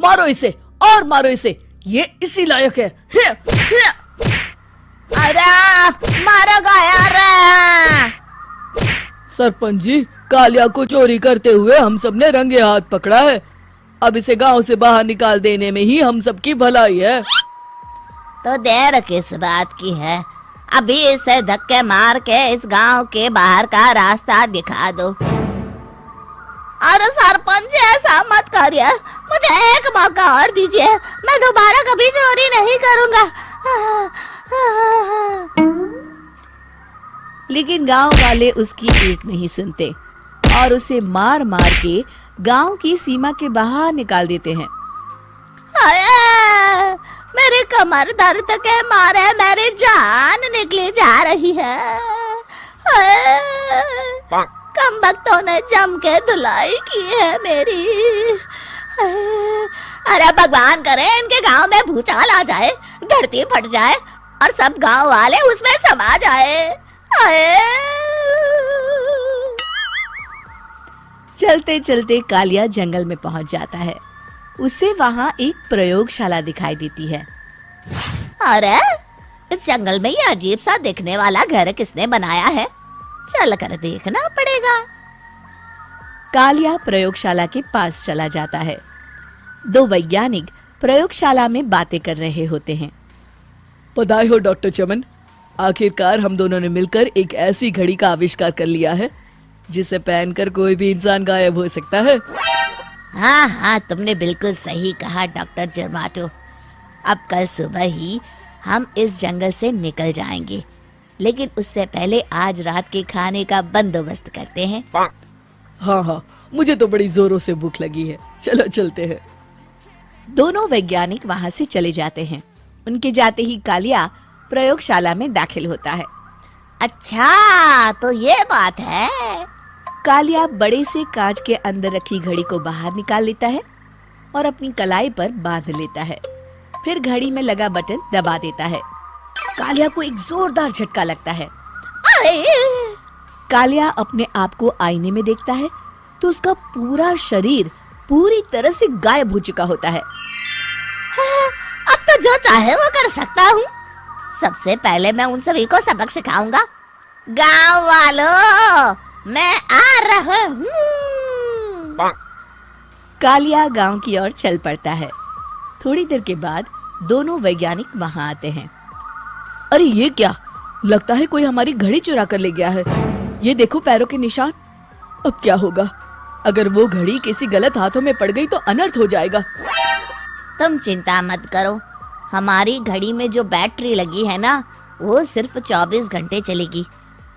मारो इसे और मारो इसे, ये इसी लायक है। अरे मारो यार। सरपंच जी, कालिया को चोरी करते हुए हम सब ने रंगे हाथ पकड़ा है। अब इसे गांव से बाहर निकाल देने में ही हम सबकी भलाई है। तो देर किस बात की है, अभी इसे धक्के मार के इस गांव के बाहर का रास्ता दिखा दो। अरे सरपंच ऐसा मत करिए, मुझे एक मौका और दीजिए, मैं दोबारा कभी चोरी नहीं करूंगा। लेकिन गांव वाले उसकी एक नहीं सुनते और उसे मार मार के गांव की सीमा के बाहर निकाल देते हैं। मेरी कमर दर्द के मारे मेरी जान निकली जा रही है। कमबख्तों ने जम के धुलाई की है मेरी। अरे भगवान करे इनके गांव में भूचाल आ जाए, धरती फट जाए और सब गांव वाले उसमें समा जाए। चलते चलते कालिया जंगल में पहुंच जाता है। उसे वहां एक प्रयोगशाला दिखाई देती है। अरे इस जंगल में ये अजीब सा दिखने वाला घर किसने बनाया है, चल कर देखना पड़ेगा। कालिया प्रयोगशाला के पास चला जाता है। दो वैज्ञानिक प्रयोगशाला में बातें कर रहे होते हैं। बधाई हो डॉक्टर चमन, आखिरकार हम दोनों ने मिलकर एक ऐसी घड़ी का आविष्कार कर लिया है जिसे पहनकर कोई भी इंसान गायब हो सकता है। हाँ हाँ, तुमने बिल्कुल सही कहा डॉक्टर जर्माटो। अब कल सुबह ही हम इस जंगल से निकल जाएंगे, लेकिन उससे पहले आज रात के खाने का बंदोबस्त करते हैं। हाँ हाँ, मुझे तो बड़ी जोरों से भूख लगी है, चलो चलते हैं। दोनों वैज्ञानिक वहां से चले जाते हैं। उनके जाते ही कालिया प्रयोगशाला में दाखिल होता है। अच्छा तो ये बात है। कालिया बड़े से कांच के अंदर रखी घड़ी को बाहर निकाल लेता है और अपनी कलाई पर बांध लेता है। फिर घड़ी में लगा बटन दबा देता है। कालिया को एक जोरदार झटका लगता है। कालिया अपने आप को आईने में देखता है तो उसका पूरा शरीर पूरी तरह से गायब हो चुका होता है। अब तो जो चाहे वो कर सकता हूँ। सबसे पहले मैं उन सभी को सबक सिखाऊंगा। गांव वालों, मैं आ रहा हूँ। कालिया गांव की ओर चल पड़ता है। थोड़ी देर के बाद दोनों वैज्ञानिक वहां आते हैं। अरे ये क्या, लगता है कोई हमारी घड़ी चुरा कर ले गया है। ये देखो पैरों के निशान। अब क्या होगा, अगर वो घड़ी किसी गलत हाथों में पड़ गई तो अनर्थ हो जाएगा। तुम चिंता मत करो, हमारी घड़ी में जो बैटरी लगी है ना, वो सिर्फ 24 घंटे चलेगी।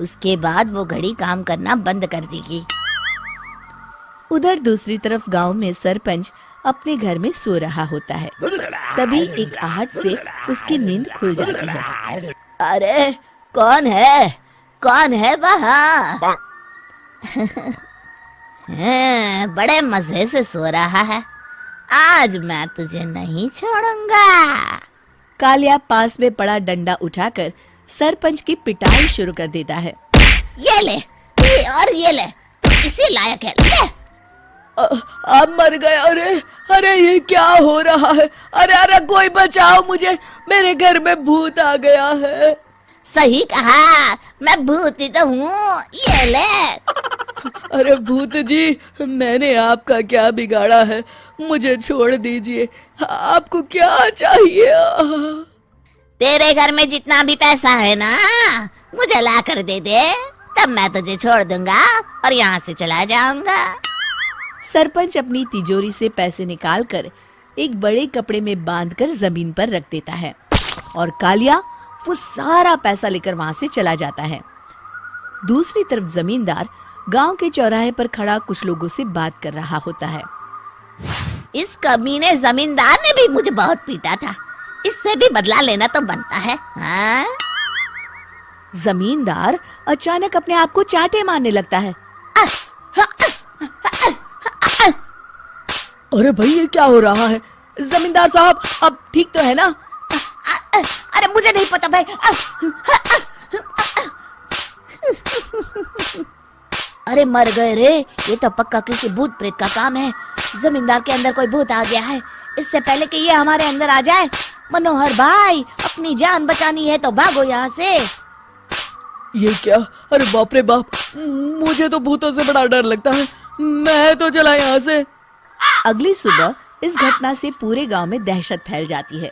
उसके बाद वो घड़ी काम करना बंद कर देगी। उधर दूसरी तरफ गांव में सरपंच अपने घर में सो रहा होता है। तभी एक आहट से उसकी नींद खुल जाती है। अरे कौन है वहाँ? बड़े मजे से सो रहा है, आज मैं तुझे नहीं छोड़ूंगा। कालिया पास में पड़ा डंडा उठाकर सरपंच की पिटाई शुरू कर देता है। ये ले, ये ले, इसी लायक है, ले। आप मर गए। अरे ये क्या हो रहा है? अरे कोई बचाओ मुझे, मेरे घर में भूत आ गया है। सही कहा, मैं भूत ही तो हूँ, ये ले। अरे भूत जी, मैंने आपका क्या बिगाड़ा है, मुझे छोड़ दीजिए। आपको क्या चाहिए? तेरे घर में जितना भी पैसा है ना, मुझे ला कर दे दे, तब मैं तुझे छोड़ दूंगा और यहाँ से चला जाऊंगा। सरपंच अपनी तिजोरी से पैसे निकालकर एक बड़े कपड़े में बांधकर जमीन पर रख देता है और कालिया वो सारा पैसा लेकर वहां से चला जाता है। दूसरी तरफ जमींदार गांव के चौराहे पर खड़ा कुछ लोगों से बात कर रहा होता है। इस कमीने जमींदार ने भी मुझे बहुत पीटा था, इससे भी बदला लेना तो बनता है। हाँ? जमींदार अचानक अपने आप को चांटे मारने लगता है। अरे भाई ये क्या हो रहा है? जमींदार साहब अब ठीक तो है ना? अरे मुझे नहीं पता भाई। अरे मर गए रे, ये तो पक्का किसी भूत प्रेत का काम है। जमींदार के अंदर कोई भूत आ गया है, इससे पहले कि ये हमारे अंदर आ जाए। मनोहर भाई, अपनी जान बचानी है तो भागो यहाँ से। ये क्या? अरे बाप रे बाप, मुझे तो भूतों से बड़ा डर लगता है। मैं तो चला यहाँ से। अगली सुबह इस घटना से पूरे गांव में दहशत फैल जाती है।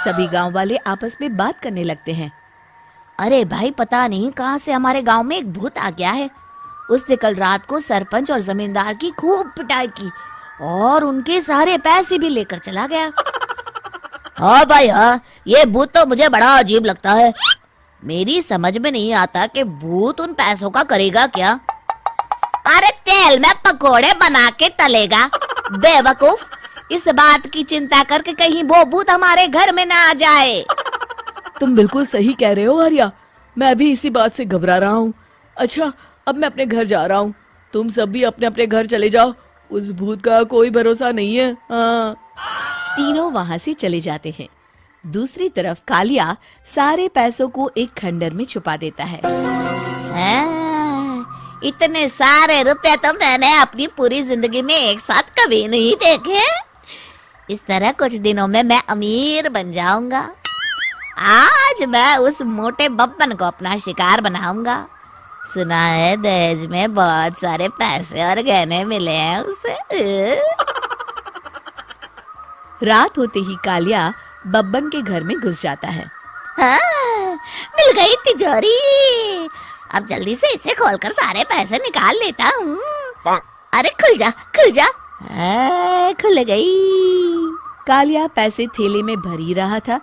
सभी गांव वाले आपस में बात करने लगते हैं। अरे भाई, पता नहीं कहाँ से हमारे गांव में एक भूत आ गया है। उसने कल रात को सरपंच और जमींदार की खूब पिटाई की और उनके सारे पैसे भी लेकर चला गया। हाँ भाई हाँ, ये भूत तो मुझे बड़ा अजीब लगता है। मेरी समझ में नहीं आता कि भूत उन पैसों का करेगा क्या। अरे तेल में पकोड़े बना के तलेगा बेवकूफ। इस बात की चिंता करके कहीं वो भूत हमारे घर में ना आ जाए। तुम बिल्कुल सही कह रहे हो आर्या, मैं भी इसी बात से घबरा रहा हूँ। अच्छा, अब मैं अपने घर जा रहा हूँ। तुम सब भी अपने अपने घर चले जाओ, उस भूत का कोई भरोसा नहीं है। हाँ। तीनों वहां से चले जाते हैं। दूसरी तरफ कालिया सारे पैसों को एक खंडर में छुपा देता है। इतने सारे रुपए तो मैंने अपनी पूरी जिंदगी में एक साथ कभी नहीं देखे। इस तरह कुछ दिनों में मैं अमीर बन जाऊंगा। आज मैं उस मोटे बब्बन को अपना शिकार बनाऊंगा। सुना है दहेज में बहुत सारे पैसे और गहने मिले हैं उसे। रात होते ही कालिया बब्बन के घर में घुस जाता है। हाँ, मिल गई तिजोरी। अब जल्दी से इसे खोलकर सारे पैसे निकाल लेता हूँ। अरे खुल जा, खुल जा। खुल गई। कालिया पैसे थैले में भर ही रहा था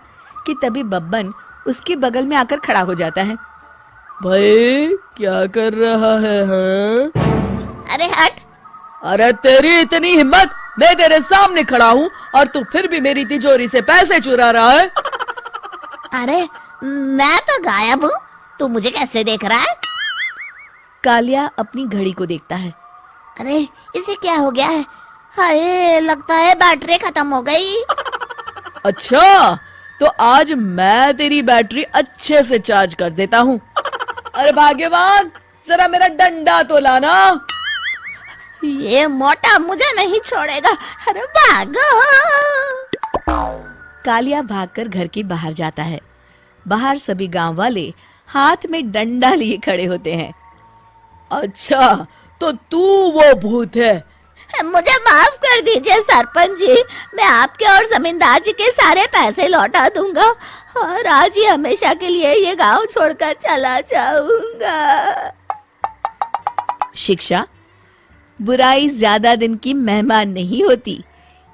कि तभी बब्बन उसके बगल में आकर खड़ा हो जाता है। भाई क्या कर रहा है? हाँ? अरे हट। अरे तेरी इतनी हिम्मत, मैं तेरे सामने खड़ा हूँ और तू फिर भी मेरी तिजोरी से पैसे चुरा रहा है। अरे मैं तो गायब हूँ, तू मुझे कैसे देख रहा है? कालिया अपनी घड़ी को देखता है। अरे इसे क्या हो गया है? हाय, लगता है बैटरी खत्म हो गई। अच्छा, तो आज मैं तेरी बैटरी अच्छे से चार्ज कर देता हूँ। अरे भाग्यवान, जरा मेरा डंडा तो लाना। ये मोटा मुझे नहीं छोड़ेगा। अरे भागो। कालिया भागकर घर के बाहर जाता है। बाहर सभी गांव वाले हाथ में डंडा लिए खड़े होते हैं। अच्छा, तो तू वो भूत है? मुझे माफ कर दीजिए सरपंच जी, मैं आपके और जमींदार जी के सारे पैसे लौटा दूंगा और आज ही हमेशा के लिए ये गांव छोड़कर चला जाऊंगा। शिक्षा, बुराई ज्यादा दिन की मेहमान नहीं होती,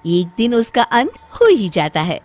एक दिन उसका अंत हो ही जाता है।